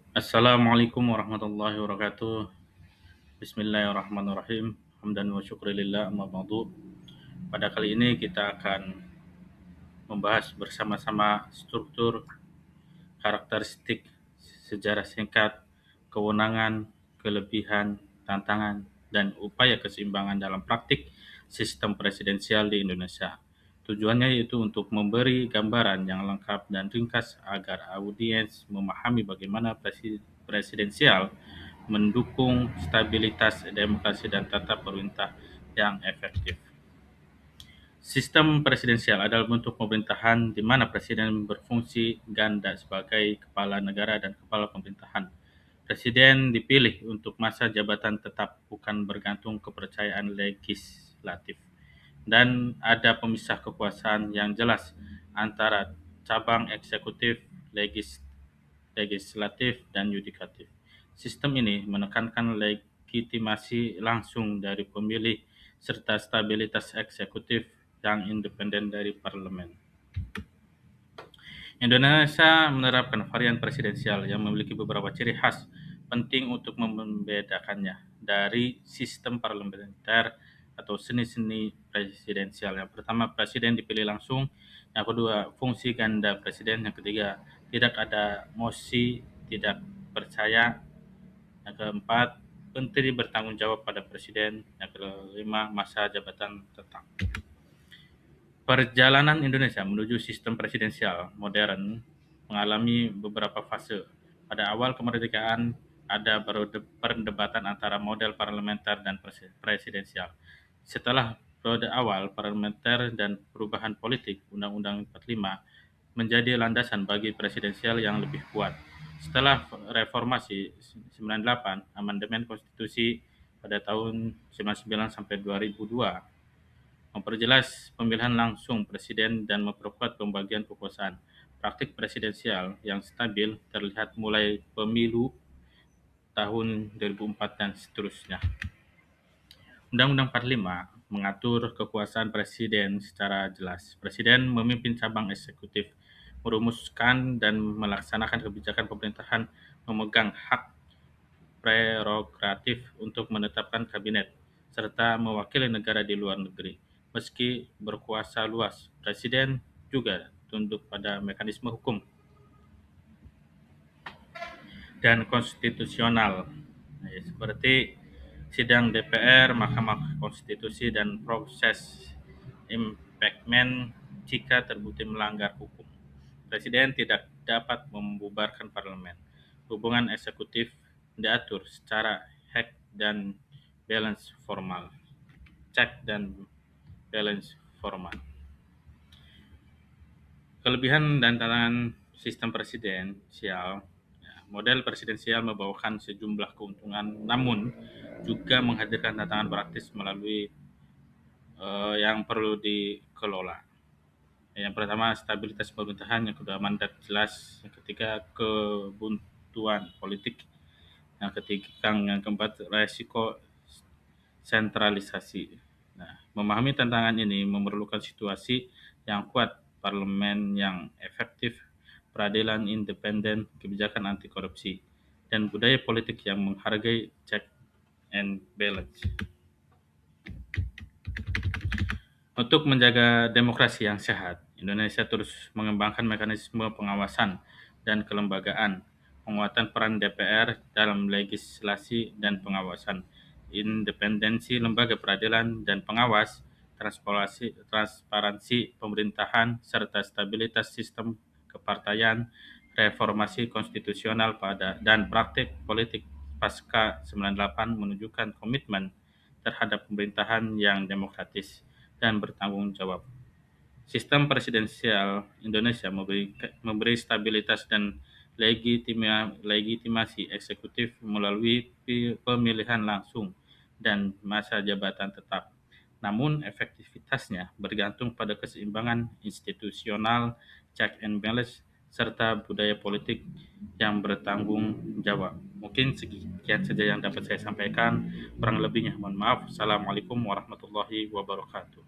Assalamualaikum warahmatullahi wabarakatuh. Bismillahirrahmanirrahim. Hamdan wa syukrilillah amma ba'du. Pada kali ini kita akan membahas bersama-sama struktur, karakteristik, sejarah singkat, kewenangan, kelebihan, tantangan, dan upaya keseimbangan dalam praktik sistem presidensial di Indonesia. Tujuannya yaitu untuk memberi gambaran yang lengkap dan ringkas agar audiens memahami bagaimana presidensial mendukung stabilitas demokrasi dan tata pemerintah yang efektif. Sistem presidensial adalah bentuk pemerintahan di mana presiden berfungsi ganda sebagai kepala negara dan kepala pemerintahan. Presiden dipilih untuk masa jabatan tetap, bukan bergantung kepercayaan legislatif. Dan ada pemisah kekuasaan yang jelas antara cabang eksekutif, legislatif, dan yudikatif. Sistem ini menekankan legitimasi langsung dari pemilih serta stabilitas eksekutif yang independen dari parlemen. Indonesia menerapkan varian presidensial yang memiliki beberapa ciri khas penting untuk membedakannya dari sistem parlementer atau seni-seni presidensial. Yang pertama, presiden dipilih langsung. Yang kedua, fungsi ganda presiden. Yang ketiga, tidak ada mosi tidak percaya. Yang keempat, menteri bertanggung jawab pada presiden. Yang kelima, masa jabatan tetap. Perjalanan Indonesia menuju sistem presidensial modern mengalami beberapa fase. Pada awal kemerdekaan, ada perdebatan antara model parlementer dan presidensial. Setelah periode awal parlementer dan perubahan politik, Undang-Undang 45 menjadi landasan bagi presidensial yang lebih kuat. Setelah reformasi 98, amandemen konstitusi pada tahun 99 sampai 2002 memperjelas pemilihan langsung presiden dan memperkuat pembagian kekuasaan. Praktik presidensial yang stabil terlihat mulai pemilu tahun 2004 dan seterusnya. Undang-Undang 45 mengatur kekuasaan presiden secara jelas. Presiden memimpin cabang eksekutif, merumuskan dan melaksanakan kebijakan pemerintahan, memegang hak prerogatif untuk menetapkan kabinet, serta mewakili negara di luar negeri. Meski berkuasa luas, presiden juga tunduk pada mekanisme hukum dan konstitusional, seperti sidang DPR, Mahkamah Konstitusi, dan proses impeachment jika terbukti melanggar hukum. Presiden tidak dapat membubarkan parlemen. Hubungan eksekutif diatur secara check dan balance formal. Check dan balance formal. Kelebihan dan tantangan sistem presidensial. Model presidensial membawakan sejumlah keuntungan, namun juga menghadirkan tantangan praktis melalui yang perlu dikelola. Yang pertama, stabilitas pemerintahan. Yang kedua, mandat jelas. Yang ketiga, kebuntuan politik. Yang keempat, resiko sentralisasi. Nah, memahami tantangan ini memerlukan situasi yang kuat, parlemen yang efektif, peradilan independen, kebijakan anti korupsi, dan budaya politik yang menghargai check and balance. Untuk menjaga demokrasi yang sehat, Indonesia terus mengembangkan mekanisme pengawasan dan kelembagaan, penguatan peran DPR dalam legislasi dan pengawasan, independensi lembaga peradilan dan pengawas, transparansi pemerintahan, serta stabilitas sistem kepartaian, reformasi konstitusional dan praktik politik pasca 98 menunjukkan komitmen terhadap pemerintahan yang demokratis dan bertanggung jawab. Sistem presidensial Indonesia memberi stabilitas dan legitimasi eksekutif melalui pemilihan langsung dan masa jabatan tetap. Namun efektivitasnya bergantung pada keseimbangan institusional, check and balance, serta budaya politik yang bertanggung jawab. Mungkin sekian saja yang dapat saya sampaikan. Kurang lebihnya mohon maaf. Assalamualaikum warahmatullahi wabarakatuh.